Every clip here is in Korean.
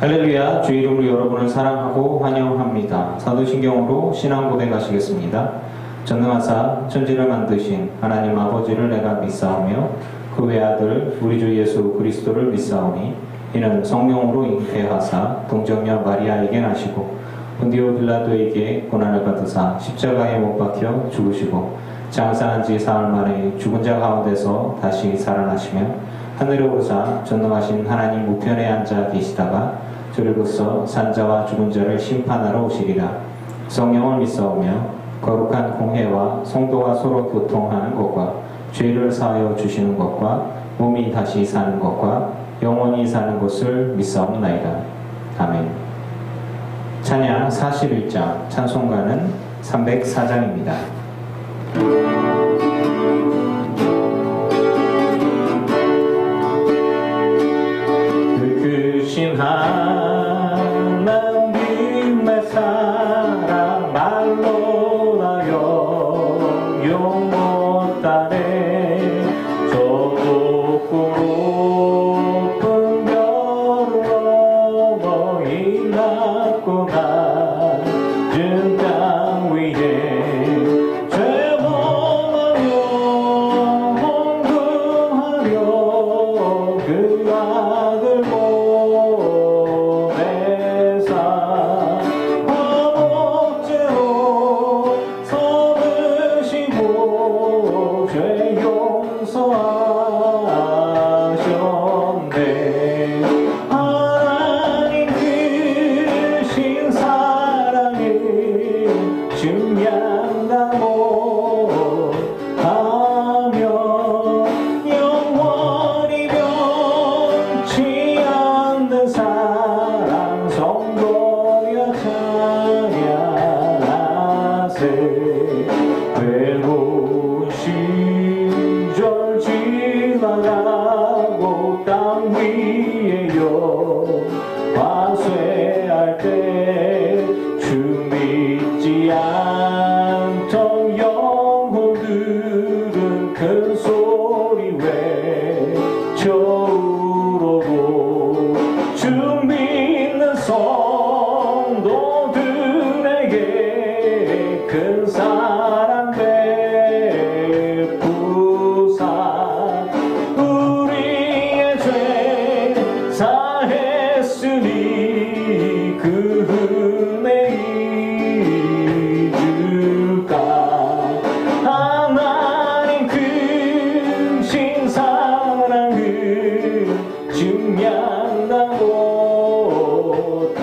할렐루야, 주 이름으로 여러분을 사랑하고 환영합니다. 사도신경으로 신앙 고백 하시겠습니다. 전능하사 천지를 만드신 하나님 아버지를 내가 믿사오며 그 외아들 우리 주 예수 그리스도를 믿사오니 이는 성령으로 잉태하사 동정녀 마리아에게 나시고 본디오 빌라도에게 고난을 받으사 십자가에 못 박혀 죽으시고 장사한 지 사흘 만에 죽은 자 가운데서 다시 살아나시며 하늘에 오르사 전능하신 하나님 우편에 앉아 계시다가 저리로서 산자와 죽은 자를 심판하러 오시리라. 성령을 믿사오며 거룩한 공회와 성도가 서로 교통하는 것과 죄를 사하여 주시는 것과 몸이 다시 사는 것과 영원히 사는 것을 믿사옵나이다. 아멘. 찬양 41장, 찬송가는 304장입니다. 크신 하나님의 사랑 말로 나여 용 못하네. 저 높고 높은 별을 넘어 이 낮고 낮은 땅 위에 죄범하여 헌금하려 그 아들 화쇠할 때 주 믿지 않던 영혼들은 큰 소리 외쳐 우러고 주 믿는 성도들에게 큰 사랑 베푸사 우리의 죄 사했으니 그 은혜 잊을까. 하나님 크신 사랑을 증명다 못하며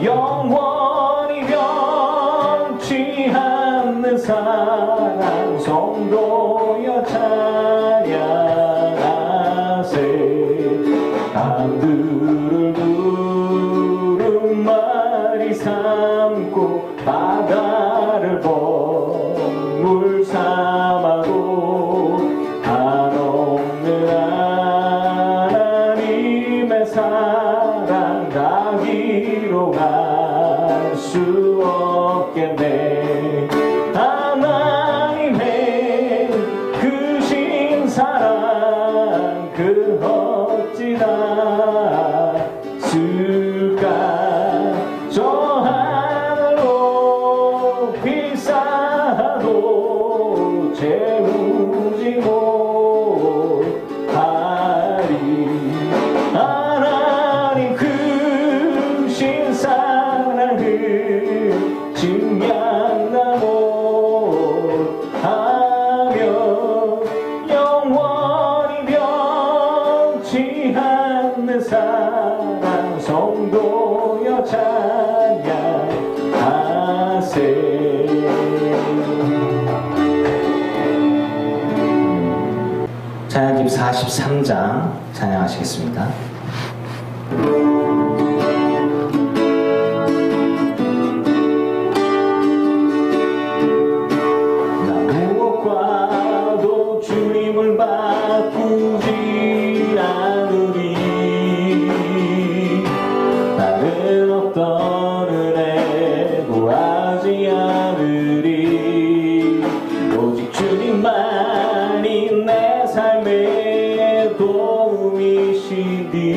영원히 변치 않는 사랑 성도여 찬양하세. 강들을 두루마리 삼고 바다를 물 삼아도 한없는 하나님의 사랑 다 기록할 수 없겠네. 하나님의 크신 사랑 그 어찌나 쓸까. 저 하늘로 비싸도 채우지 못하리. 하나님 크신 사랑을 증명다 못하며 영원히 변치 않는 사랑 성도여 찬양하세. 찬양집 43장 찬양하시겠습니다. 나 무엇과도 주님을 바꾸지 않으리. 나는 어떤 은혜 구하지 않으리. 오직 주님만이 내 삶에 도움이시니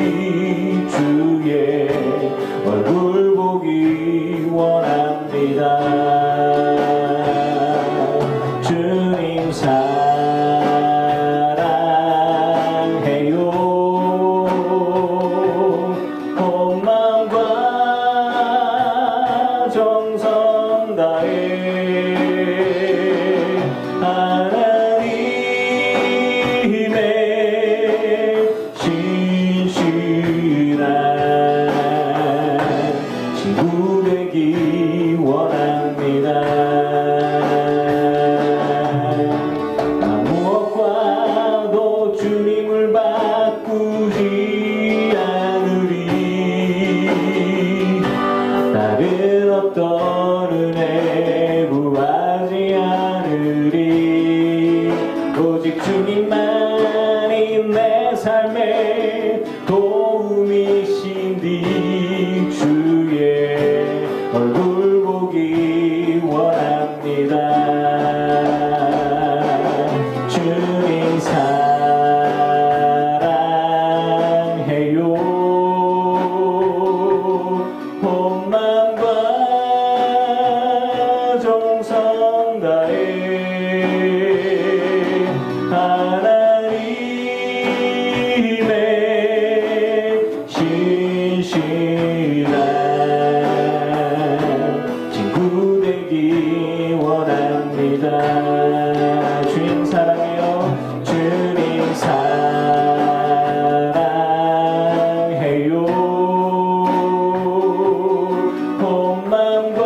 진실한 친구 되기 원합니다. 주님 사랑해요. 주님 사랑해요. 온 마음과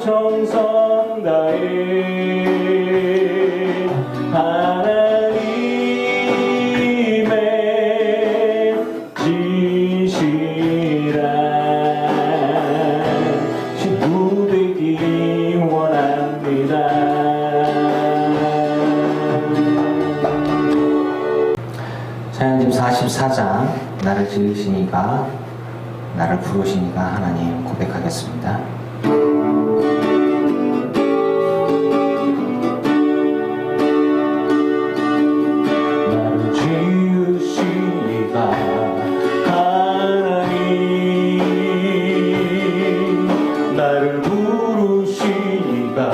정성 다해 하나님의 진실한 친구 되기 원합니다. 찬양집 44장 나를 지으시니가 나를 부르시니가 하나님 고백하겠습니다. 나를 지으시니가 하나님 나를 부르시니가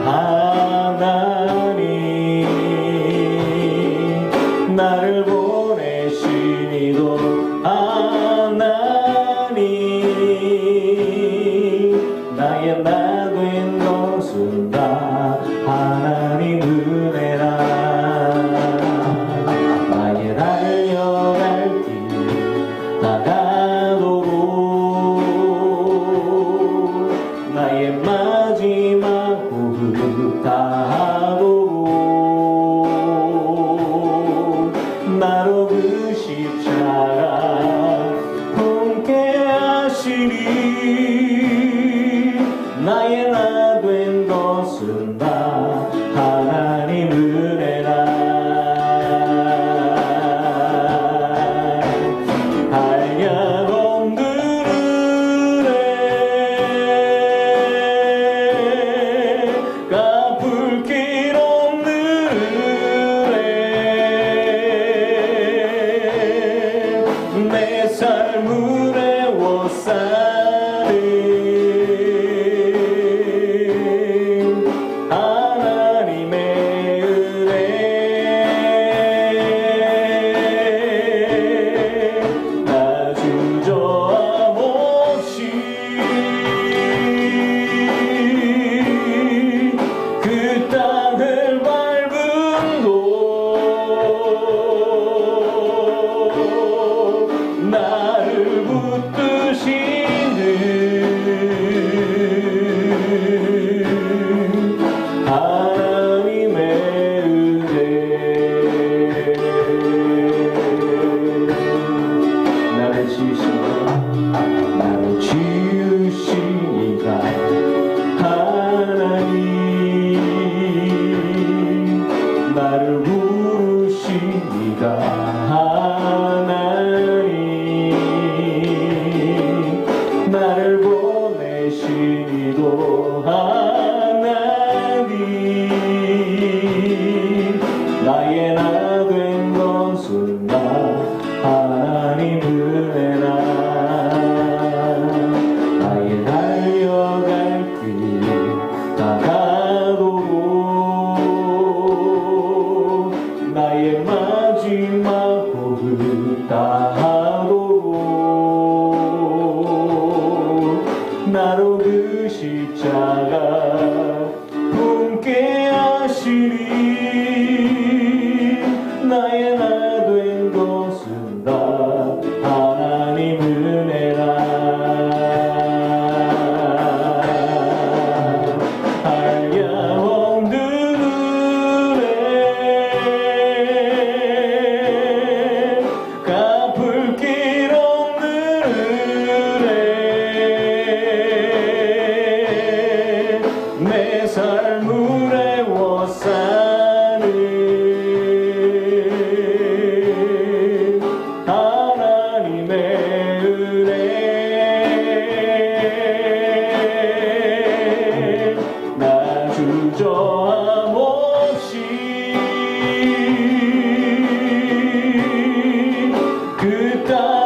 하나님 나를 보내시니도 하나님 나의 나 된 것은 다 하나님 은혜라. 나의 달려갈 길 다가도록 나의 마지막 호흡 다하도록 나로 그 십자가 품게 하시니 나의 나 된 것은 다 하나님 은혜라. 한량 없는 은혜 갚을 길 없는 은혜 내 삶을 애워싸는 하나님의 은혜 나 주저함 없이 그 땅을 밟은 곳 나를 붙드시는 하나님의 은혜 나를 지으시니가 나를 지으시니가 하나님 나를 부르시니가 하나님 나를 보내시니도 하나님 나의 나 된 것은 다 하나님 은혜라. 나의 달려갈 길 다가도록 나의 마지막 호흡 다하도록 나로 그 십자가 품게 하시니 나의 나 된 것은 다 하나님 은혜라. 한량 없는 은혜 갚을 길 없는 은혜 내 삶을 애워싸는 하나님의 은혜 나 주저함 없이 그 땅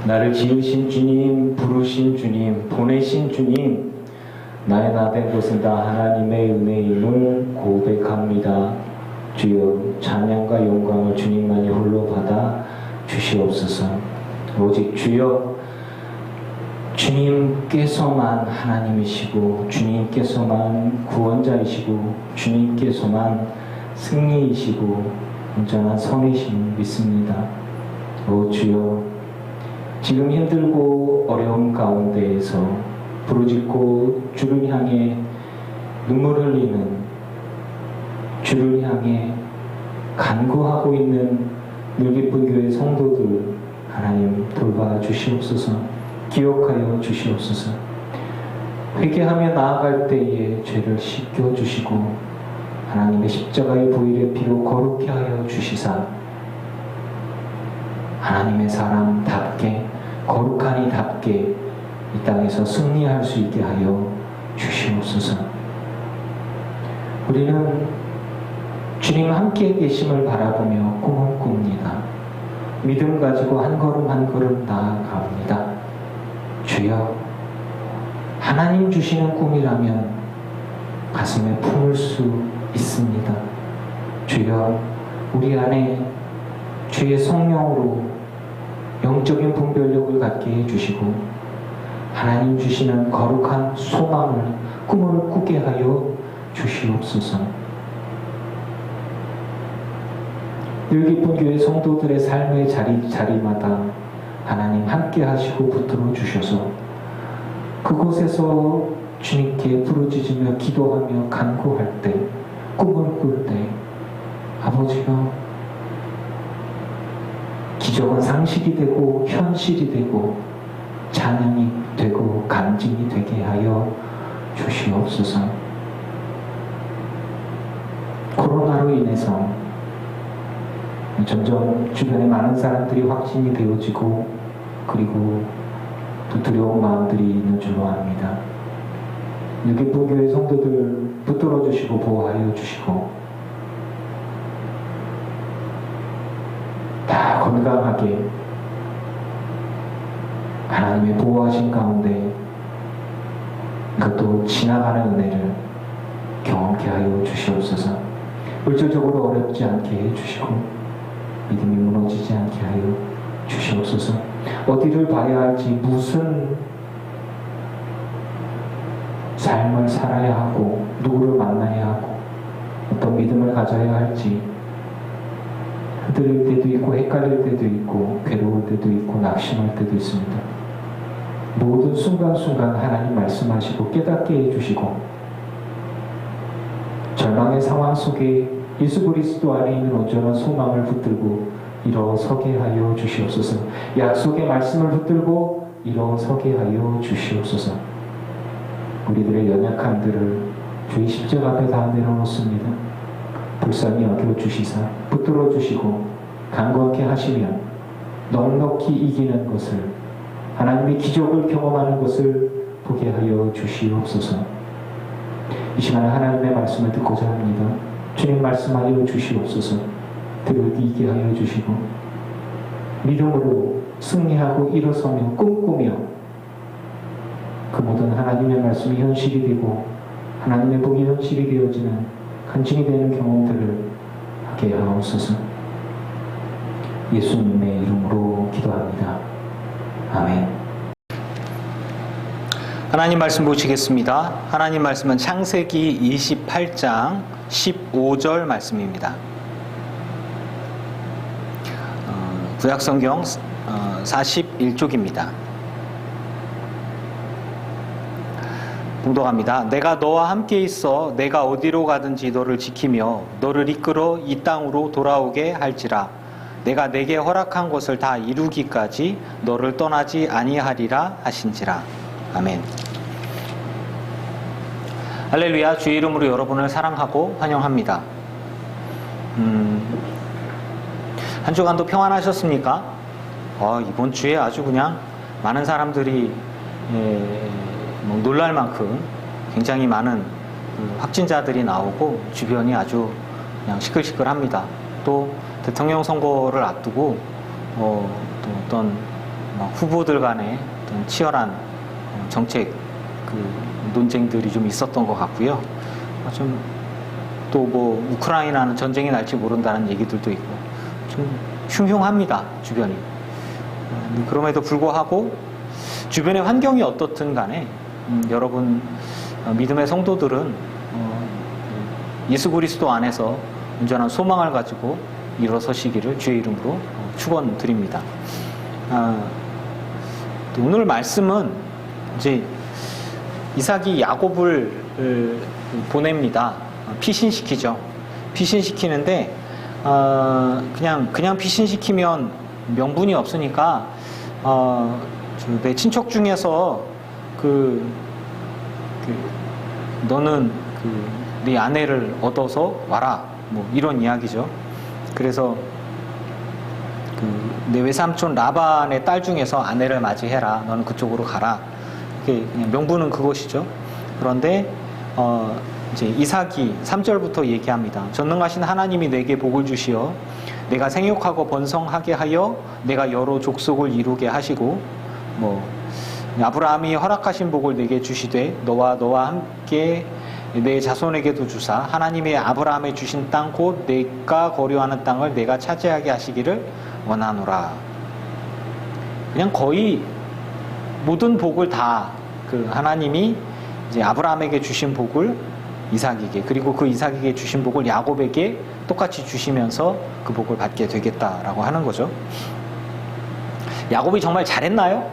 나를 지으신 주님, 부르신 주님, 보내신 주님, 나의 나된 것은 다 하나님의 은혜임을 고백합니다. 주여, 찬양과 영광을 주님만이 홀로 받아 주시옵소서. 오직 주여, 주님께서만 하나님이시고 주님께서만 구원자이시고 주님께서만 승리이시고 온전한 선이심을 믿습니다. 오 주여, 지금 힘들고 어려운 가운데에서 부르짖고 주를 향해 눈물 흘리는, 주를 향해 간구하고 있는 늘기쁜 교회 성도들 하나님 돌봐 주시옵소서. 기억하여 주시옵소서. 회개하며 나아갈 때에 죄를 씻겨 주시고 하나님의 십자가의 보혈의 피로 거룩케 하여 주시사 하나님의 사람답게 거룩한 이답게 이 땅에서 승리할 수 있게 하여 주시옵소서. 우리는 주님 함께 계심을 바라보며 꿈을 꿉니다. 믿음 가지고 한 걸음 한 걸음 나아갑니다. 주여, 하나님 주시는 꿈이라면 가슴에 품을 수 있습니다. 주여, 우리 안에 주의 성령으로 영적인 분별력을 갖게 해주시고 하나님 주시는 거룩한 소망을, 꿈을 꾸게 하여 주시옵소서. 늘기쁜 교회 성도들의 삶의 자리마다 하나님 함께 하시고 붙들어 주셔서 그곳에서 주님께 부르짖으며 기도하며 간구할 때, 꿈을 꿀 때 아버지가 기적은 상식이 되고 현실이 되고 찬양이 되고 간증이 되게 하여 주시옵소서. 코로나로 인해서 점점 주변에 많은 사람들이 확진이 되어지고 그리고 또 두려운 마음들이 있는 줄로 압니다. 늘기쁜 교회 성도들 붙들어 주시고 보호하여 주시고 다 건강하게 하나님의 보호하신 가운데 그것도 지나가는 은혜를 경험케 하여 주시옵소서. 물질적으로 어렵지 않게 해주시고 믿음이 무너지지 않게 하여 주시옵소서. 어디를 봐야 할지, 무슨 삶을 살아야 하고 누구를 만나야 하고 어떤 믿음을 가져야 할지 흔들릴 때도 있고 헷갈릴 때도 있고 괴로울 때도 있고 낙심할 때도 있습니다. 모든 순간순간 하나님 말씀하시고 깨닫게 해주시고 절망의 상황 속에 예수 그리스도 안에 있는 온전한 소망을 붙들고 일어서게 하여 주시옵소서. 약속의 말씀을 붙들고 일어서게 하여 주시옵소서. 우리들의 연약함들을 주의 십자가 앞에 다 내려놓습니다. 불쌍히 여겨주시사 붙들어 주시고 강건케 하시면 넉넉히 이기는 것을, 하나님의 기적을 경험하는 것을 보게 하여 주시옵소서. 이 시간에 하나님의 말씀을 듣고자 합니다. 주님 말씀하여 주시옵소서. 들어이게 하여 주시고 믿음으로 승리하고 일어서며 꿈꾸며 그 모든 하나님의 말씀이 현실이 되고 하나님의 복이 현실이 되어지는 간증이 되는 경험들을 하게 하옵소서. 예수님의 이름으로 기도합니다. 아멘. 하나님 말씀 보시겠습니다. 하나님 말씀은 창세기 28장 15절 말씀입니다. 구약성경 41쪽입니다. 봉독합니다. 내가 너와 함께 있어 내가 어디로 가든지 너를 지키며 너를 이끌어 이 땅으로 돌아오게 할지라. 내가 내게 허락한 것을 다 이루기까지 너를 떠나지 아니하리라 하신지라. 아멘. 할렐루야. 주의 이름으로 여러분을 사랑하고 환영합니다. 한 주간도 평안하셨습니까? 이번 주에 아주 그냥 많은 사람들이 놀랄 만큼 굉장히 많은 확진자들이 나오고 주변이 아주 그냥 시끌시끌합니다. 또 대통령 선거를 앞두고 또 어떤 후보들 간의 어떤 치열한 정책 논쟁들이 좀 있었던 것 같고요. 좀 또 뭐 우크라이나는 전쟁이 날지 모른다는 얘기들도 있고 좀 흉흉합니다, 주변이. 그럼에도 불구하고 주변의 환경이 어떻든 간에 여러분 믿음의 성도들은 예수 그리스도 안에서 온전한 소망을 가지고 일어서시기를 주의 이름으로 축원드립니다. 오늘 말씀은 이제 이삭이 야곱을 보냅니다. 피신시키죠. 피신시키는데 그냥 피신시키면 명분이 없으니까 내 친척 중에서 너는 네 아내를 얻어서 와라, 뭐 이런 이야기죠. 그래서 내 외삼촌 라반의 딸 중에서 아내를 맞이해라, 너는 그쪽으로 가라. 그냥 명분은 그것이죠. 그런데 이제 이삭이 3절부터 얘기합니다. 전능하신 하나님이 내게 복을 주시어 내가 생육하고 번성하게 하여 내가 여러 족속을 이루게 하시고 뭐 아브라함이 허락하신 복을 내게 주시되 너와 함께 내 자손에게도 주사 하나님의 아브라함에 주신 땅 곧 내가 거류하는 땅을 내가 차지하게 하시기를 원하노라. 그냥 거의 모든 복을 다 하나님이 이제 아브라함에게 주신 복을 이삭에게, 그리고 그 이삭에게 주신 복을 야곱에게 똑같이 주시면서 그 복을 받게 되겠다라고 하는 거죠. 야곱이 정말 잘했나요?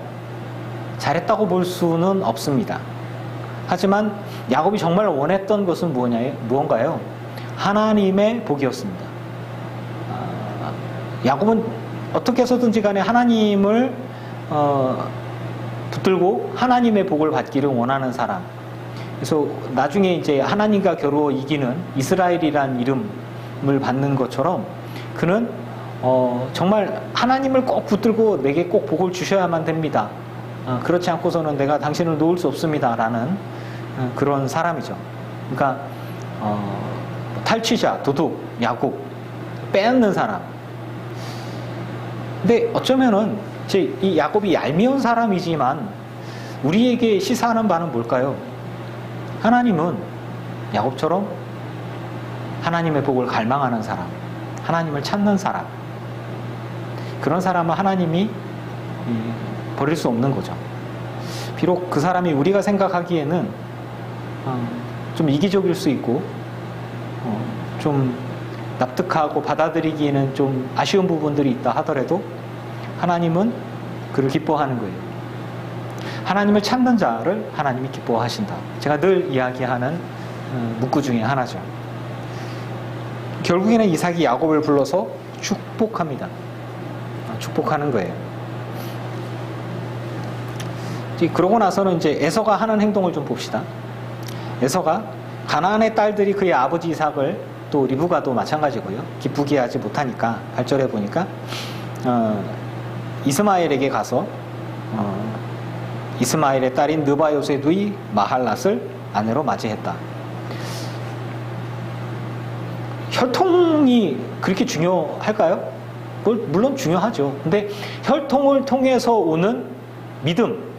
잘했다고 볼 수는 없습니다. 하지만 야곱이 정말 원했던 것은 무언가요? 하나님의 복이었습니다. 야곱은 어떻게 해서든지 간에 하나님을 붙들고 하나님의 복을 받기를 원하는 사람. 그래서 나중에 이제 하나님과 겨루어 이기는 이스라엘이란 이름을 받는 것처럼 그는 정말 하나님을 꼭 붙들고 내게 꼭 복을 주셔야만 됩니다. 그렇지 않고서는 내가 당신을 놓을 수 없습니다. 라는 그런 사람이죠. 그러니까 탈취자, 도둑, 야곱, 빼앗는 사람. 근데 어쩌면은 이 야곱이 얄미운 사람이지만 우리에게 시사하는 바는 뭘까요? 하나님은 야곱처럼 하나님의 복을 갈망하는 사람, 하나님을 찾는 사람, 그런 사람은 하나님이 버릴 수 없는 거죠. 비록 그 사람이 우리가 생각하기에는 좀 이기적일 수 있고 좀 납득하고 받아들이기에는 좀 아쉬운 부분들이 있다 하더라도 하나님은 그를 기뻐하는 거예요. 하나님을 찾는 자를 하나님이 기뻐하신다. 제가 늘 이야기하는 문구 중에 하나죠. 결국에는 이삭이 야곱을 불러서 축복합니다. 축복하는 거예요. 그러고 나서는 이제 에서가 하는 행동을 좀 봅시다. 에서가 가나안의 딸들이 그의 아버지 이삭을, 또 리브가도 마찬가지고요, 기쁘게 하지 못하니까 8절에 보니까 이스마엘에게 가서 이스마엘의 딸인 느바요세 누이 마할랏을 아내로 맞이했다. 혈통이 그렇게 중요할까요? 물론 중요하죠. 근데 혈통을 통해서 오는 믿음,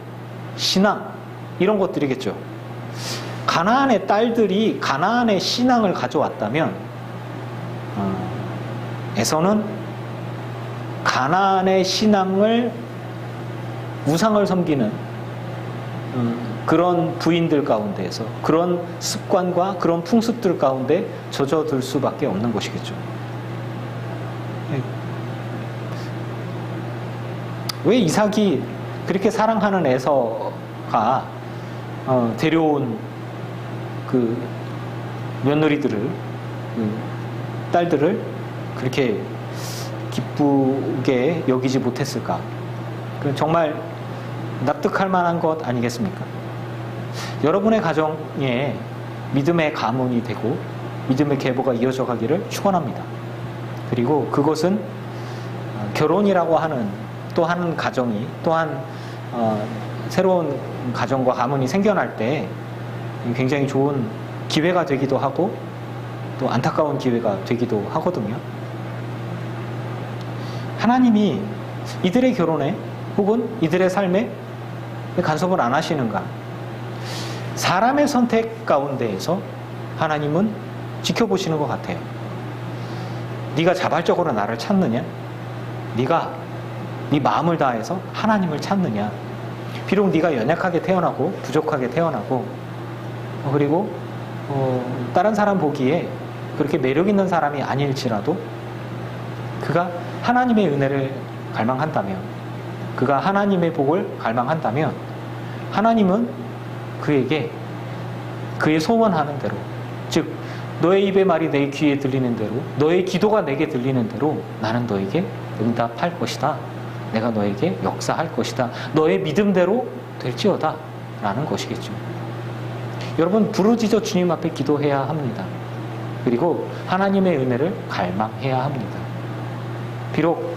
신앙, 이런 것들이겠죠. 가나안의 딸들이 가나안의 신앙을 가져왔다면 에서는 가나안의 신앙을, 우상을 섬기는 그런 부인들 가운데에서 그런 습관과 그런 풍습들 가운데 젖어들 수밖에 없는 것이겠죠. 왜 이삭이 그렇게 사랑하는 에서가 데려온 그 며느리들을, 딸들을 그렇게 기쁘게 여기지 못했을까? 정말 납득할 만한 것 아니겠습니까? 여러분의 가정에 믿음의 가문이 되고 믿음의 계보가 이어져 가기를 축원합니다. 그리고 그것은 결혼이라고 하는 또 한 가정이, 또한 새로운 가정과 가문이 생겨날 때 굉장히 좋은 기회가 되기도 하고 또 안타까운 기회가 되기도 하거든요. 하나님이 이들의 결혼에 혹은 이들의 삶에 간섭을 안 하시는가? 사람의 선택 가운데에서 하나님은 지켜보시는 것 같아요. 네가 자발적으로 나를 찾느냐? 네가 네 마음을 다해서 하나님을 찾느냐? 비록 네가 연약하게 태어나고 부족하게 태어나고 그리고 다른 사람 보기에 그렇게 매력 있는 사람이 아닐지라도 그가 하나님의 은혜를 갈망한다면, 그가 하나님의 복을 갈망한다면 하나님은 그에게 그의 소원하는 대로, 즉 너의 입의 말이 내 귀에 들리는 대로, 너의 기도가 내게 들리는 대로 나는 너에게 응답할 것이다. 내가 너에게 역사할 것이다. 너의 믿음대로 될지어다 라는 것이겠죠. 여러분, 부르짖어 주님 앞에 기도해야 합니다. 그리고 하나님의 은혜를 갈망해야 합니다. 비록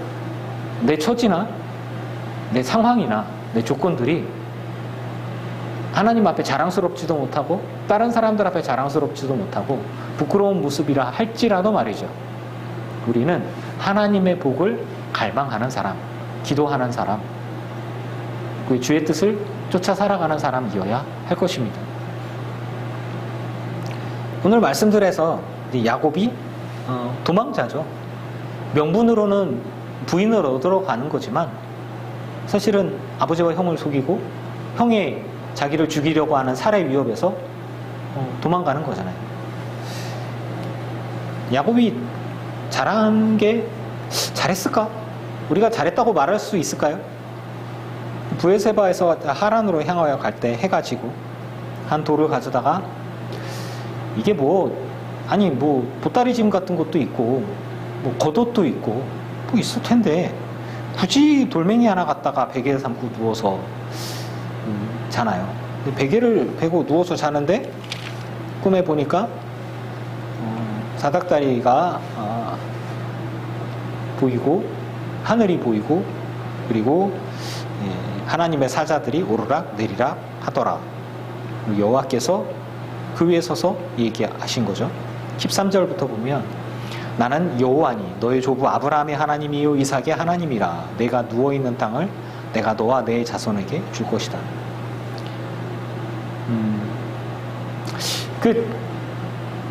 내 처지나 내 상황이나 내 조건들이 하나님 앞에 자랑스럽지도 못하고 다른 사람들 앞에 자랑스럽지도 못하고 부끄러운 모습이라 할지라도 말이죠. 우리는 하나님의 복을 갈망하는 사람, 기도하는 사람, 그 주의 뜻을 쫓아 살아가는 사람이어야 할 것입니다. 오늘 말씀들에서 야곱이 도망자죠. 명분으로는 부인을 얻으러 가는 거지만 사실은 아버지와 형을 속이고 형의 자기를 죽이려고 하는 살해 위협에서 도망가는 거잖아요. 야곱이 잘한 게 잘했을까? 우리가 잘했다고 말할 수 있을까요? 부에세바에서 하란으로 향하여 갈 때 해가 지고 한 돌을 가져다가 이게 아니 보따리 짐 같은 것도 있고 겉옷도 있고 있을 텐데 굳이 돌멩이 하나 갖다가 베개에 삼고 누워서 자나요. 베개를 베고 누워서 자는데 꿈에 보니까 사닥다리가 보이고 하늘이 보이고 그리고 하나님의 사자들이 오르락 내리락 하더라. 여호와께서 그 위에 서서 얘기하신 거죠. 13절부터 보면 나는 여호와니 너의 조부 아브라함의 하나님이요 이삭의 하나님이라. 내가 누워있는 땅을 내가 너와 내 자손에게 줄 것이다.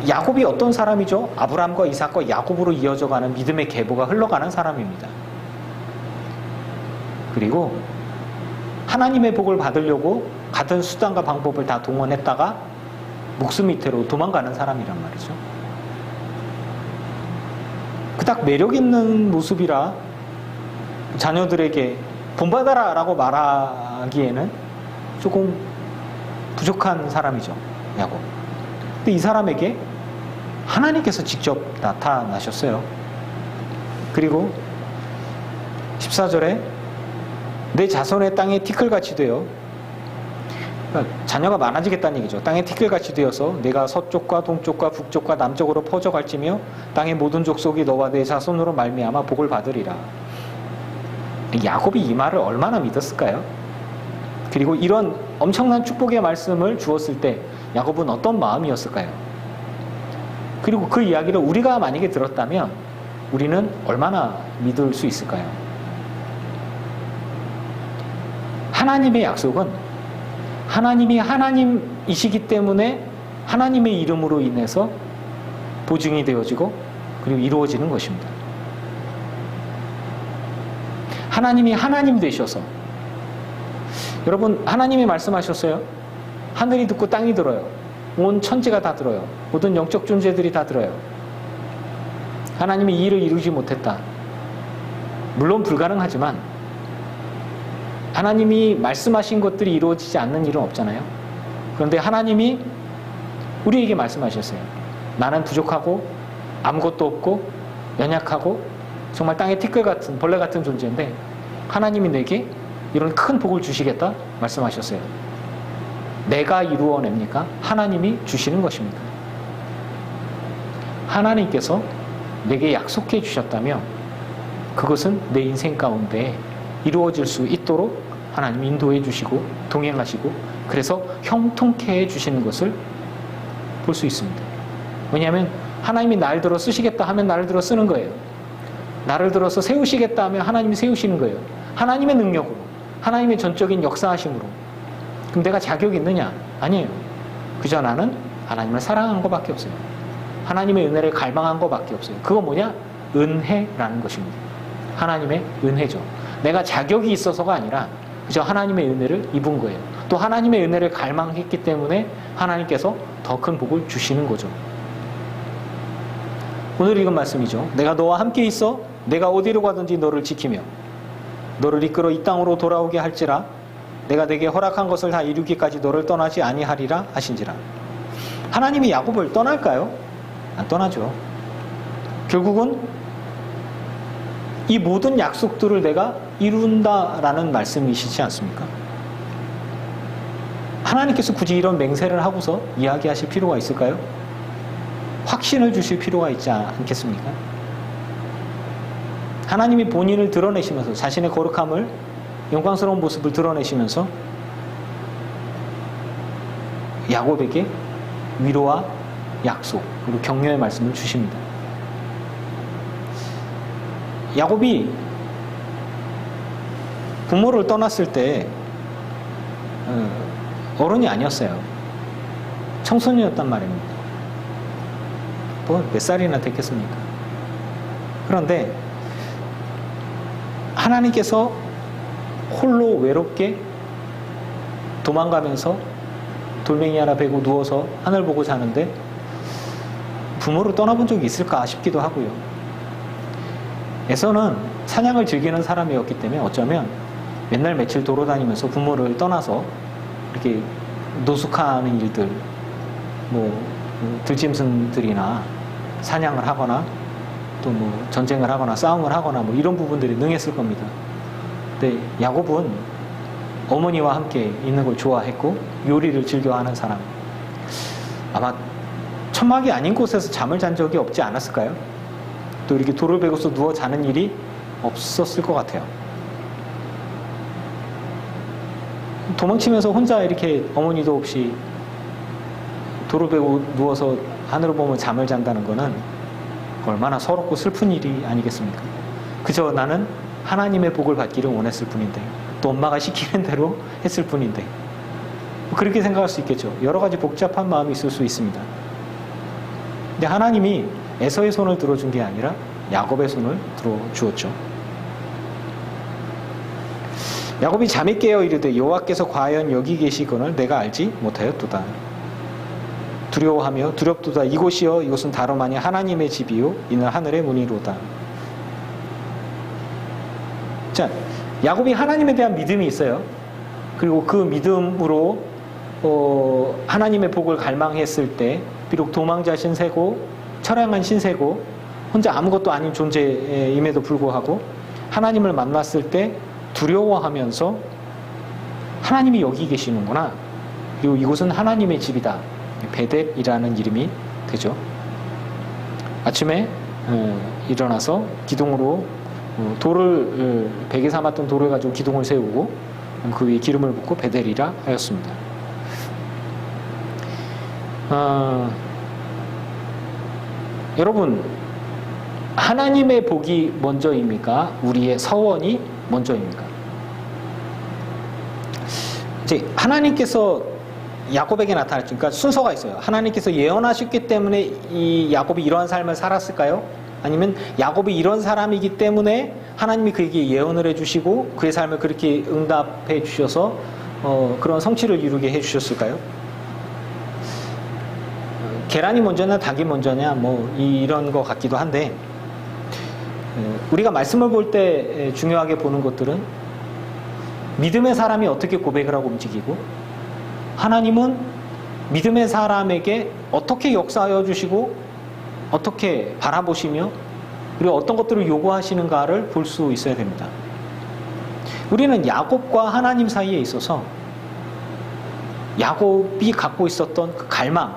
야곱이 어떤 사람이죠? 아브라함과 이삭과 야곱으로 이어져가는 믿음의 계보가 흘러가는 사람입니다. 그리고 하나님의 복을 받으려고 같은 수단과 방법을 다 동원했다가 목숨 밑으로 도망가는 사람이란 말이죠. 그닥 매력 있는 모습이라 자녀들에게 본받아라 라고 말하기에는 조금 부족한 사람이죠, 야곱. 근데 이 사람에게 하나님께서 직접 나타나셨어요. 그리고 14절에 내 자손의 땅에 티끌같이 되어, 그러니까 자녀가 많아지겠다는 얘기죠. 땅에 티끌같이 되어서 내가 서쪽과 동쪽과 북쪽과 남쪽으로 퍼져갈지며 땅의 모든 족속이 너와 내 자손으로 말미암아 복을 받으리라. 야곱이 이 말을 얼마나 믿었을까요? 그리고 이런 엄청난 축복의 말씀을 주었을 때 야곱은 어떤 마음이었을까요? 그리고 그 이야기를 우리가 만약에 들었다면 우리는 얼마나 믿을 수 있을까요? 하나님의 약속은 하나님이 하나님이시기 때문에 하나님의 이름으로 인해서 보증이 되어지고 그리고 이루어지는 것입니다. 하나님이 하나님 되셔서, 여러분, 하나님이 말씀하셨어요. 하늘이 듣고 땅이 들어요. 온 천지가 다 들어요. 모든 영적 존재들이 다 들어요. 하나님이 이 일을 이루지 못했다. 물론 불가능하지만 하나님이 말씀하신 것들이 이루어지지 않는 일은 없잖아요. 그런데 하나님이 우리에게 말씀하셨어요. 나는 부족하고 아무것도 없고 연약하고 정말 땅의 티끌 같은, 벌레 같은 존재인데 하나님이 내게 이런 큰 복을 주시겠다 말씀하셨어요. 내가 이루어냅니까? 하나님이 주시는 것입니다. 하나님께서 내게 약속해 주셨다면 그것은 내 인생 가운데 이루어질 수 있도록 하나님이 인도해 주시고 동행하시고 그래서 형통케 해 주시는 것을 볼 수 있습니다. 왜냐하면 하나님이 날 들어 쓰시겠다 하면 나를 들어 쓰는 거예요. 나를 들어서 세우시겠다 하면 하나님이 세우시는 거예요. 하나님의 능력으로, 하나님의 전적인 역사하심으로. 그럼 내가 자격이 있느냐? 아니에요. 그저 나는 하나님을 사랑한 것밖에 없어요. 하나님의 은혜를 갈망한 것밖에 없어요. 그거 뭐냐? 은혜라는 것입니다. 하나님의 은혜죠. 내가 자격이 있어서가 아니라 그저 하나님의 은혜를 입은 거예요. 또 하나님의 은혜를 갈망했기 때문에 하나님께서 더 큰 복을 주시는 거죠. 오늘 읽은 말씀이죠. 내가 너와 함께 있어 내가 어디로 가든지 너를 지키며 너를 이끌어 이 땅으로 돌아오게 할지라 내가 내게 허락한 것을 다 이루기까지 너를 떠나지 아니하리라 하신지라. 하나님이 야곱을 떠날까요? 안 떠나죠. 결국은 이 모든 약속들을 내가 이룬다라는 말씀이시지 않습니까? 하나님께서 굳이 이런 맹세를 하고서 이야기하실 필요가 있을까요? 확신을 주실 필요가 있지 않겠습니까? 하나님이 본인을 드러내시면서 자신의 거룩함을 영광스러운 모습을 드러내시면서 야곱에게 위로와 약속 그리고 격려의 말씀을 주십니다. 야곱이 부모를 떠났을 때 어른이 아니었어요. 청소년이었단 말입니다. 뭐 몇 살이나 됐겠습니까? 그런데 하나님께서 홀로 외롭게 도망가면서 돌멩이 하나 베고 누워서 하늘 보고 자는데 부모를 떠나본 적이 있을까 싶기도 하고요. 에서는 사냥을 즐기는 사람이었기 때문에 어쩌면 맨날 며칠 돌아다니면서 부모를 떠나서 이렇게 노숙하는 일들, 뭐 들짐승들이나 사냥을 하거나 또 뭐 전쟁을 하거나 싸움을 하거나 뭐 이런 부분들이 능했을 겁니다. 근데 야곱은 어머니와 함께 있는 걸 좋아했고 요리를 즐겨하는 사람. 아마 천막이 아닌 곳에서 잠을 잔 적이 없지 않았을까요? 또 이렇게 돌을 베고서 누워 자는 일이 없었을 것 같아요. 도망치면서 혼자 이렇게 어머니도 없이 돌을 베고 누워서 하늘을 보며 잠을 잔다는 거는 얼마나 서럽고 슬픈 일이 아니겠습니까? 그저 나는 하나님의 복을 받기를 원했을 뿐인데 또 엄마가 시키는 대로 했을 뿐인데 그렇게 생각할 수 있겠죠. 여러 가지 복잡한 마음이 있을 수 있습니다. 근데 하나님이 에서의 손을 들어준 게 아니라 야곱의 손을 들어주었죠. 야곱이 잠이 깨어 이르되 여호와께서 과연 여기 계시거늘 내가 알지 못하였도다. 두려워하며 두렵도다. 이곳이여 이곳은 다름 아니 하나님의 집이요 이는 하늘의 문이로다. 자, 야곱이 하나님에 대한 믿음이 있어요. 그리고 그 믿음으로 하나님의 복을 갈망했을 때 비록 도망자 신세고 처량한 신세고 혼자 아무것도 아닌 존재임에도 불구하고 하나님을 만났을 때 두려워하면서 하나님이 여기 계시는구나. 그리고 이곳은 하나님의 집이다. 베델이라는 이름이 되죠. 아침에 일어나서 기둥으로 돌을 베개 삼았던 돌을 가지고 기둥을 세우고 그 위에 기름을 붓고 베델이라 하였습니다. 여러분, 하나님의 복이 먼저입니까? 우리의 서원이 먼저입니까? 이제 하나님께서 야곱에게 나타났죠. 그러니까 순서가 있어요. 하나님께서 예언하셨기 때문에 이 야곱이 이러한 삶을 살았을까요? 아니면 야곱이 이런 사람이기 때문에 하나님이 그에게 예언을 해주시고 그의 삶을 그렇게 응답해 주셔서 그런 성취를 이루게 해주셨을까요? 계란이 먼저냐 닭이 먼저냐 뭐 이런 것 같기도 한데 우리가 말씀을 볼 때 중요하게 보는 것들은 믿음의 사람이 어떻게 고백을 하고 움직이고 하나님은 믿음의 사람에게 어떻게 역사하여 주시고 어떻게 바라보시며 그리고 어떤 것들을 요구하시는가를 볼 수 있어야 됩니다. 우리는 야곱과 하나님 사이에 있어서 야곱이 갖고 있었던 그 갈망,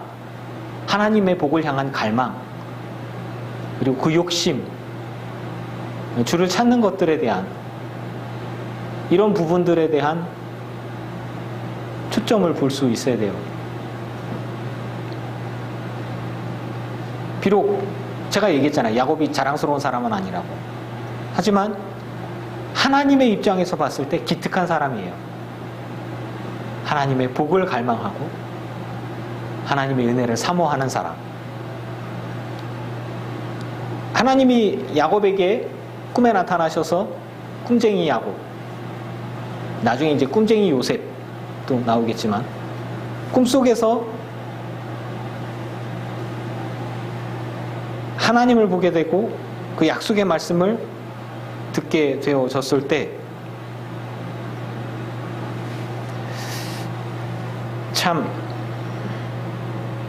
하나님의 복을 향한 갈망, 그리고 그 욕심, 주를 찾는 것들에 대한 이런 부분들에 대한 초점을 볼 수 있어야 돼요. 비록 제가 얘기했잖아요. 야곱이 자랑스러운 사람은 아니라고. 하지만 하나님의 입장에서 봤을 때 기특한 사람이에요. 하나님의 복을 갈망하고 하나님의 은혜를 사모하는 사람. 하나님이 야곱에게 꿈에 나타나셔서 꿈쟁이 야곱, 나중에 이제 꿈쟁이 요셉도 나오겠지만, 꿈속에서 하나님을 보게 되고 그 약속의 말씀을 듣게 되어졌을 때 참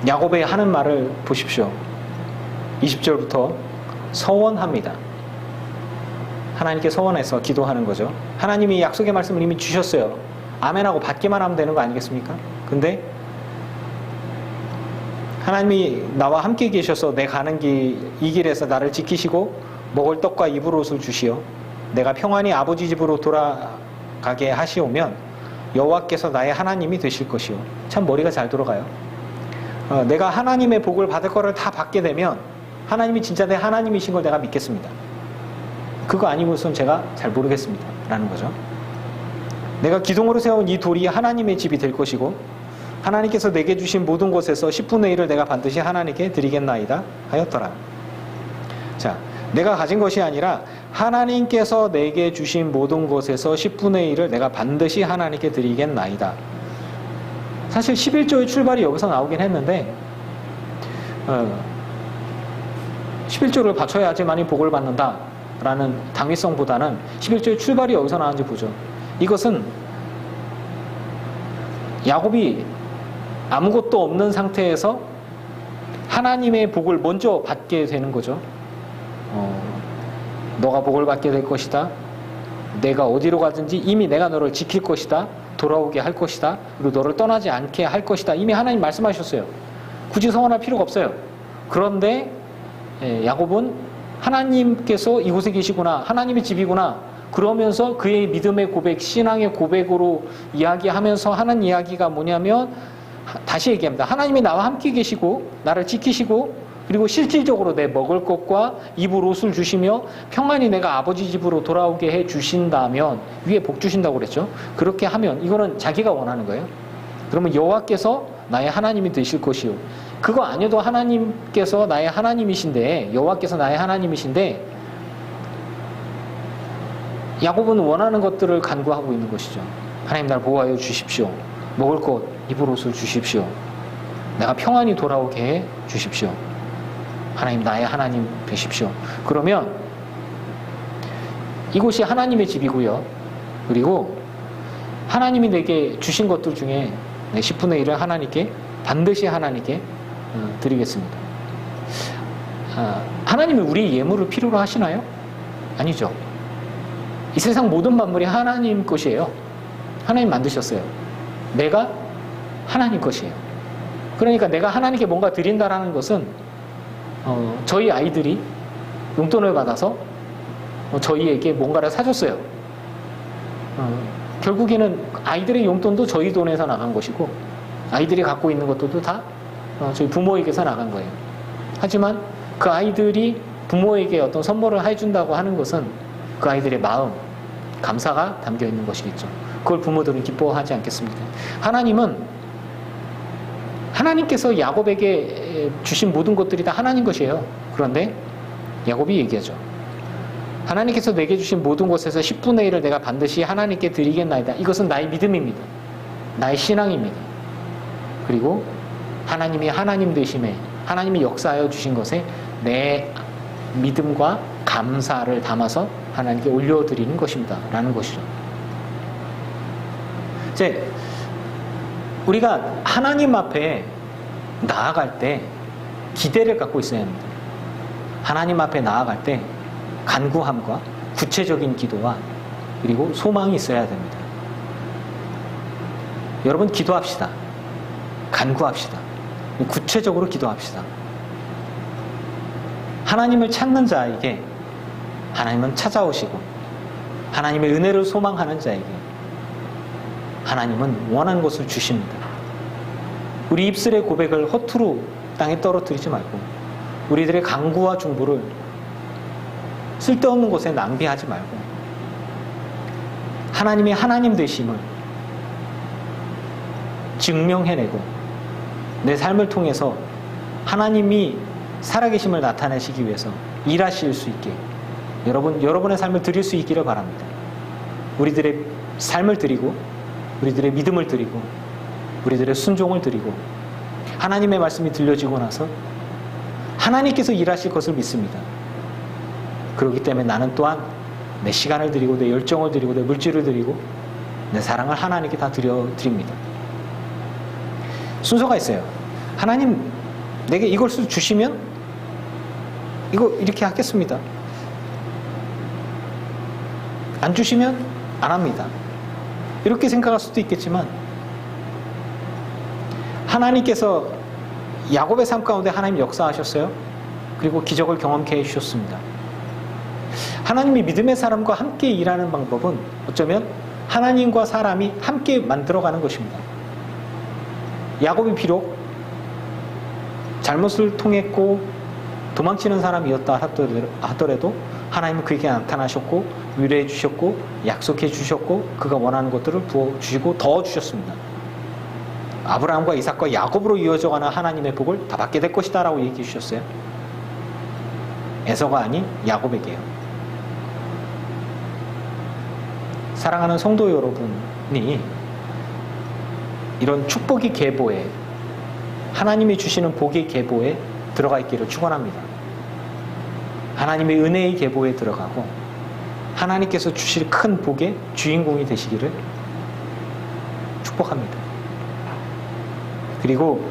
야곱의 하는 말을 보십시오. 20절부터 서원합니다. 하나님께 서원해서 기도하는 거죠. 하나님이 약속의 말씀을 이미 주셨어요. 아멘하고 받기만 하면 되는 거 아니겠습니까? 근데 하나님이 나와 함께 계셔서 내 가는 이 길에서 나를 지키시고 먹을 떡과 입을 옷을 주시어 내가 평안히 아버지 집으로 돌아가게 하시오면 여호와께서 나의 하나님이 되실 것이요. 참 머리가 잘 돌아가요. 내가 하나님의 복을 받을 거를 다 받게 되면 하나님이 진짜 내 하나님이신 걸 내가 믿겠습니다. 그거 아니고선 제가 잘 모르겠습니다. 라는 거죠. 내가 기둥으로 세운 이 돌이 하나님의 집이 될 것이고 하나님께서 내게 주신 모든 것에서 10분의 1을 내가 반드시 하나님께 드리겠나이다 하였더라. 자, 내가 가진 것이 아니라 하나님께서 내게 주신 모든 것에서 10분의 1을 내가 반드시 하나님께 드리겠나이다. 사실 11조의 출발이 여기서 나오긴 했는데 11조를 바쳐야지만이 복을 받는다 라는 당위성보다는 11조의 출발이 여기서 나왔는지 보죠. 이것은 야곱이 아무것도 없는 상태에서 하나님의 복을 먼저 받게 되는 거죠. 너가 복을 받게 될 것이다. 내가 어디로 가든지 이미 내가 너를 지킬 것이다. 돌아오게 할 것이다. 그리고 너를 떠나지 않게 할 것이다. 이미 하나님 말씀하셨어요. 굳이 서원할 필요가 없어요. 그런데 야곱은 하나님께서 이곳에 계시구나. 하나님의 집이구나. 그러면서 그의 믿음의 고백, 신앙의 고백으로 이야기하면서 하는 이야기가 뭐냐면 다시 얘기합니다. 하나님이 나와 함께 계시고 나를 지키시고 그리고 실질적으로 내 먹을 것과 입을 옷을 주시며 평안히 내가 아버지 집으로 돌아오게 해 주신다면 위에 복 주신다고 그랬죠. 그렇게 하면 이거는 자기가 원하는 거예요. 그러면 여호와께서 나의 하나님이 되실 것이요. 그거 아니어도 하나님께서 나의 하나님이신데 여호와께서 나의 하나님이신데 야곱은 원하는 것들을 간구하고 있는 것이죠. 하나님 날 보호하여 주십시오. 먹을 것, 입을 옷을 주십시오. 내가 평안히 돌아오게 해 주십시오. 하나님 나의 하나님 되십시오. 그러면 이곳이 하나님의 집이고요. 그리고 하나님이 내게 주신 것들 중에 10분의 1을 하나님께 반드시 하나님께 드리겠습니다. 하나님이 우리 예물을 필요로 하시나요? 아니죠. 이 세상 모든 만물이 하나님 것이에요. 하나님 만드셨어요. 내가 하나님 것이에요. 그러니까 내가 하나님께 뭔가 드린다라는 것은 저희 아이들이 용돈을 받아서 저희에게 뭔가를 사줬어요. 결국에는 아이들의 용돈도 저희 돈에서 나간 것이고 아이들이 갖고 있는 것들도 다 저희 부모에게서 나간 거예요. 하지만 그 아이들이 부모에게 어떤 선물을 해준다고 하는 것은 그 아이들의 마음, 감사가 담겨 있는 것이겠죠. 그걸 부모들은 기뻐하지 않겠습니까? 하나님께서 야곱에게 주신 모든 것들이 다 하나님 것이에요. 그런데 야곱이 얘기하죠. 하나님께서 내게 주신 모든 것에서 10분의 1을 내가 반드시 하나님께 드리겠나이다. 이것은 나의 믿음입니다. 나의 신앙입니다. 그리고 하나님이 하나님 되심에 하나님이 역사하여 주신 것에 내 믿음과 감사를 담아서 하나님께 올려드리는 것입니다. 라는 것이죠. 이제 우리가 하나님 앞에 나아갈 때 기대를 갖고 있어야 합니다. 하나님 앞에 나아갈 때 간구함과 구체적인 기도와 그리고 소망이 있어야 됩니다. 여러분 기도합시다. 간구합시다. 구체적으로 기도합시다. 하나님을 찾는 자에게 하나님은 찾아오시고 하나님의 은혜를 소망하는 자에게 하나님은 원하는 것을 주십니다. 우리 입술의 고백을 허투루 땅에 떨어뜨리지 말고 우리들의 간구와 중보를 쓸데없는 곳에 낭비하지 말고 하나님의 하나님 되심을 증명해내고 내 삶을 통해서 하나님이 살아계심을 나타내시기 위해서 일하실 수 있게 여러분의 삶을 드릴 수 있기를 바랍니다. 우리들의 삶을 드리고 우리들의 믿음을 드리고 우리들의 순종을 드리고 하나님의 말씀이 들려지고 나서 하나님께서 일하실 것을 믿습니다. 그렇기 때문에 나는 또한 내 시간을 드리고 내 열정을 드리고 내 물질을 드리고 내 사랑을 하나님께 다 드립니다. 순서가 있어요. 하나님 내게 이것을 주시면 이거 이렇게 하겠습니다. 안 주시면 안 합니다. 이렇게 생각할 수도 있겠지만 하나님께서 야곱의 삶 가운데 하나님 역사하셨어요. 그리고 기적을 경험케 해주셨습니다. 하나님이 믿음의 사람과 함께 일하는 방법은 어쩌면 하나님과 사람이 함께 만들어가는 것입니다. 야곱이 비록 잘못을 통했고 도망치는 사람이었다 하더라도 하나님은 그에게 나타나셨고 위로해 주셨고 약속해 주셨고 그가 원하는 것들을 부어주시고 더 주셨습니다. 아브라함과 이삭과 야곱으로 이어져가는 하나님의 복을 다 받게 될 것이다 라고 얘기해 주셨어요. 에서가 아닌 야곱에게요. 사랑하는 성도 여러분이 이런 축복의 계보에 하나님이 주시는 복의 계보에 들어가 있기를 축원합니다. 하나님의 은혜의 계보에 들어가고 하나님께서 주실 큰 복의 주인공이 되시기를 축복합니다. 그리고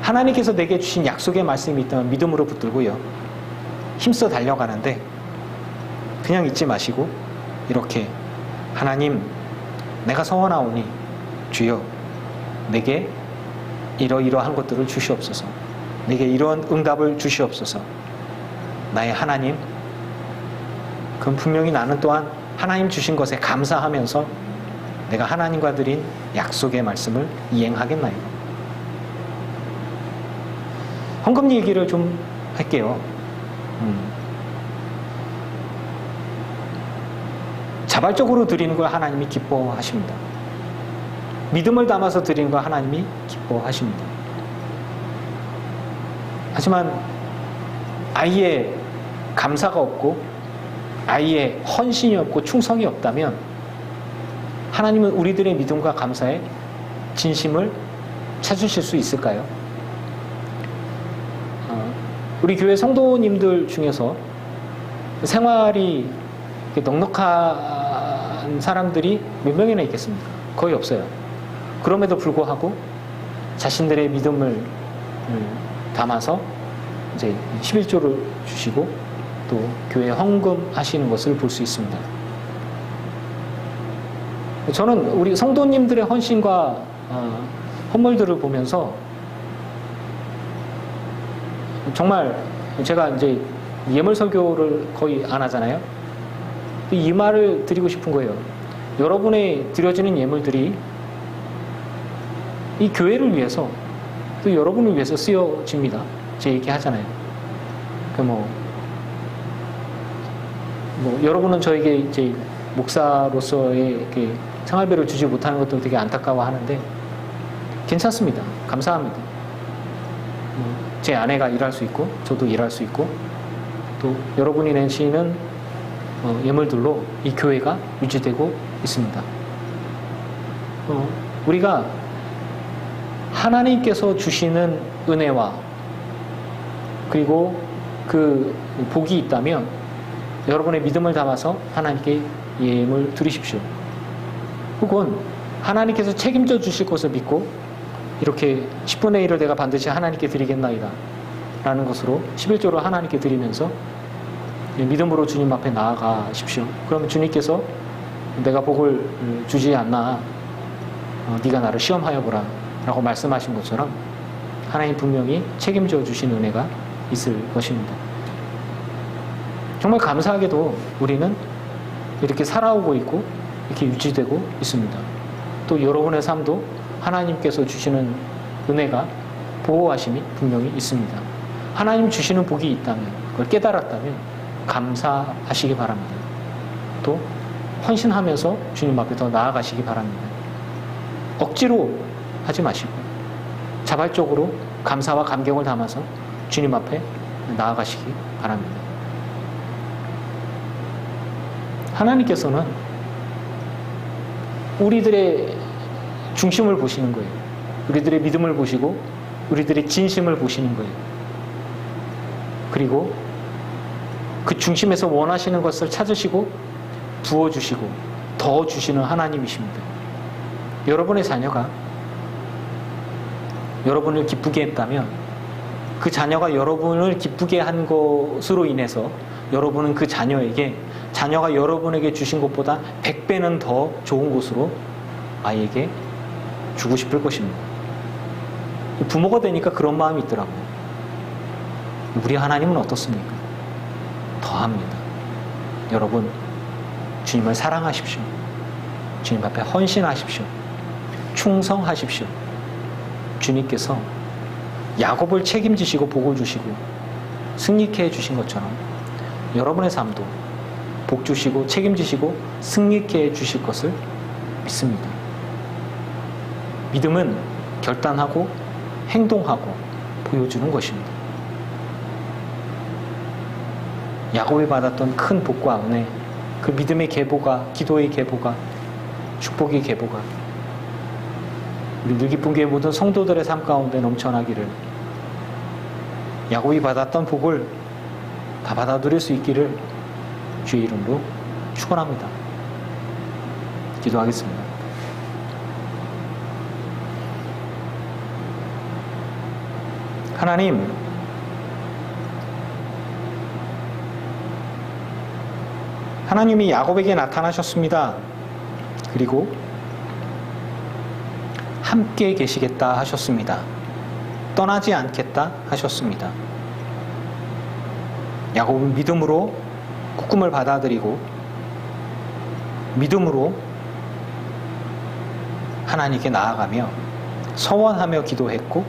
하나님께서 내게 주신 약속의 말씀이 있다면 믿음으로 붙들고요. 힘써 달려가는데 그냥 잊지 마시고 이렇게 하나님 내가 서원하오니 주여 내게 이러이러한 것들을 주시옵소서. 내게 이러한 응답을 주시옵소서. 나의 하나님, 그럼 분명히 나는 또한 하나님 주신 것에 감사하면서 내가 하나님과 드린 약속의 말씀을 이행하겠나이다. 헌금 얘기를 좀 할게요. 자발적으로 드리는 걸 하나님이 기뻐하십니다. 믿음을 담아서 드리는 걸 하나님이 기뻐하십니다. 하지만 아예 감사가 없고 아예 헌신이 없고 충성이 없다면 하나님은 우리들의 믿음과 감사에 진심을 찾으실 수 있을까요? 우리 교회 성도님들 중에서 생활이 넉넉한 사람들이 몇 명이나 있겠습니까? 거의 없어요. 그럼에도 불구하고 자신들의 믿음을 담아서 이제 11조를 주시고 또 교회에 헌금하시는 것을 볼 수 있습니다. 저는 우리 성도님들의 헌신과 헌물들을 보면서 정말 제가 이제 예물 설교를 거의 안 하잖아요. 이 말을 드리고 싶은 거예요. 여러분의 드려지는 예물들이 이 교회를 위해서 또 여러분을 위해서 쓰여집니다. 제 얘기 하잖아요. 여러분은 저에게 이제 목사로서의 이렇게 생활비를 주지 못하는 것도 되게 안타까워하는데 괜찮습니다. 감사합니다. 제 아내가 일할 수 있고 저도 일할 수 있고 또 여러분이 내시는 예물들로 이 교회가 유지되고 있습니다. 우리가 하나님께서 주시는 은혜와 그리고 그 복이 있다면 여러분의 믿음을 담아서 하나님께 예물 드리십시오. 혹은 하나님께서 책임져 주실 것을 믿고 이렇게 10분의 1을 내가 반드시 하나님께 드리겠나이다 라는 것으로 11조를 하나님께 드리면서 믿음으로 주님 앞에 나아가십시오. 그러면 주님께서 내가 복을 주지 않나 네가 나를 시험하여 보라 라고 말씀하신 것처럼 하나님 분명히 책임져 주신 은혜가 있을 것입니다. 정말 감사하게도 우리는 이렇게 살아오고 있고 이렇게 유지되고 있습니다. 또 여러분의 삶도 하나님께서 주시는 은혜가 보호하심이 분명히 있습니다. 하나님 주시는 복이 있다면 그걸 깨달았다면 감사하시기 바랍니다. 또 헌신하면서 주님 앞에 더 나아가시기 바랍니다. 억지로 하지 마시고 자발적으로 감사와 감격을 담아서 주님 앞에 나아가시기 바랍니다. 하나님께서는 우리들의 중심을 보시는 거예요. 우리들의 믿음을 보시고 우리들의 진심을 보시는 거예요. 그리고 그 중심에서 원하시는 것을 찾으시고 부어주시고 더 주시는 하나님이십니다. 여러분의 자녀가 여러분을 기쁘게 했다면 그 자녀가 여러분을 기쁘게 한 것으로 인해서 여러분은 그 자녀에게 자녀가 여러분에게 주신 것보다 100배는 더 좋은 것으로 아이에게 주고 싶을 것입니다. 부모가 되니까 그런 마음이 있더라고요. 우리 하나님은 어떻습니까? 더합니다. 여러분, 주님을 사랑하십시오. 주님 앞에 헌신하십시오. 충성하십시오. 주님께서 야곱을 책임지시고 복을 주시고 승리케 해주신 것처럼 여러분의 삶도 복 주시고 책임지시고 승리케 해주실 것을 믿습니다. 믿음은 결단하고 행동하고 보여주는 것입니다. 야곱이 받았던 큰 복과 은혜, 그 믿음의 계보가, 기도의 계보가, 축복의 계보가 우리 늘기쁜 교회 모든 성도들의 삶 가운데 넘쳐나기를, 야곱이 받았던 복을 다 받아 누릴 수 있기를 주의 이름으로 축원합니다. 기도하겠습니다. 하나님, 하나님이 야곱에게 나타나셨습니다. 그리고 함께 계시겠다 하셨습니다. 떠나지 않겠다 하셨습니다. 야곱은 믿음으로 꿈을 받아들이고 믿음으로 하나님께 나아가며 서원하며 기도했고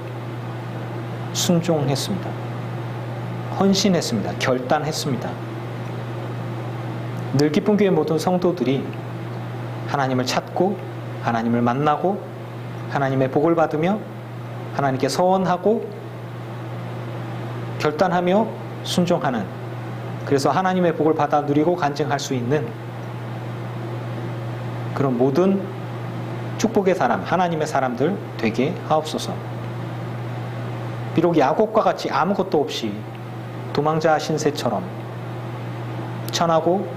순종했습니다. 헌신했습니다. 결단했습니다. 늘기쁜 교회 모든 성도들이 하나님을 찾고 하나님을 만나고 하나님의 복을 받으며 하나님께 서원하고 결단하며 순종하는, 그래서 하나님의 복을 받아 누리고 간증할 수 있는 그런 모든 축복의 사람, 하나님의 사람들 되게 하옵소서. 비록 야곱과 같이 아무것도 없이 도망자 신세처럼 천하고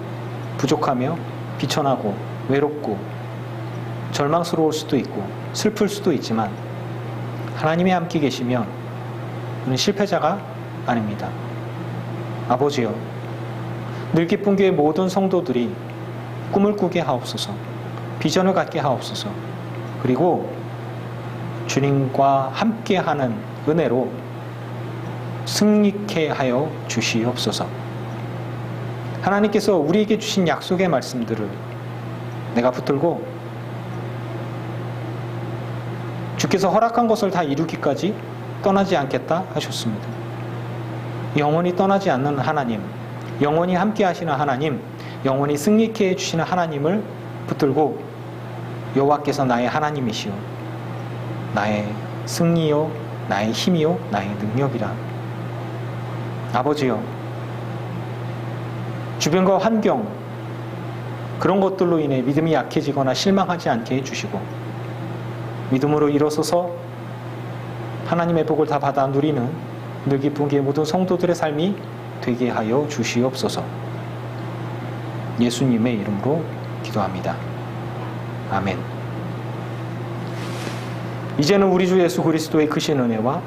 부족하며 비천하고 외롭고 절망스러울 수도 있고 슬플 수도 있지만 하나님이 함께 계시면 우리는 실패자가 아닙니다. 아버지여, 늘기쁜 교회 모든 성도들이 꿈을 꾸게 하옵소서, 비전을 갖게 하옵소서, 그리고 주님과 함께하는 은혜로 승리케 하여 주시옵소서. 하나님께서 우리에게 주신 약속의 말씀들을 내가 붙들고 주께서 허락한 것을 다 이루기까지 떠나지 않겠다 하셨습니다. 영원히 떠나지 않는 하나님, 영원히 함께 하시는 하나님, 영원히 승리케 해주시는 하나님을 붙들고 여호와께서 나의 하나님이시오, 나의 승리요, 나의 힘이요, 나의 능력이라. 아버지여, 주변과 환경, 그런 것들로 인해 믿음이 약해지거나 실망하지 않게 해주시고 믿음으로 일어서서 하나님의 복을 다 받아 누리는 늘기쁜 교회 모든 성도들의 삶이 되게 하여 주시옵소서. 예수님의 이름으로 기도합니다. 아멘. 이제는 우리 주 예수 그리스도의 크신 은혜와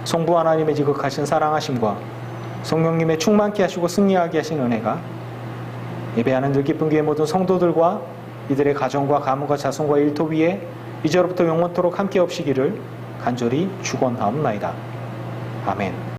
성부 하나님의 지극하신 사랑하심과 성령님의 충만케 하시고 승리하게 하신 은혜가 예배하는 늘기쁜 교회 모든 성도들과 이들의 가정과 가문과 자손과 일터 위에 이제로부터 영원토록 함께 없시기를 간절히 축원하옵나이다. 아멘.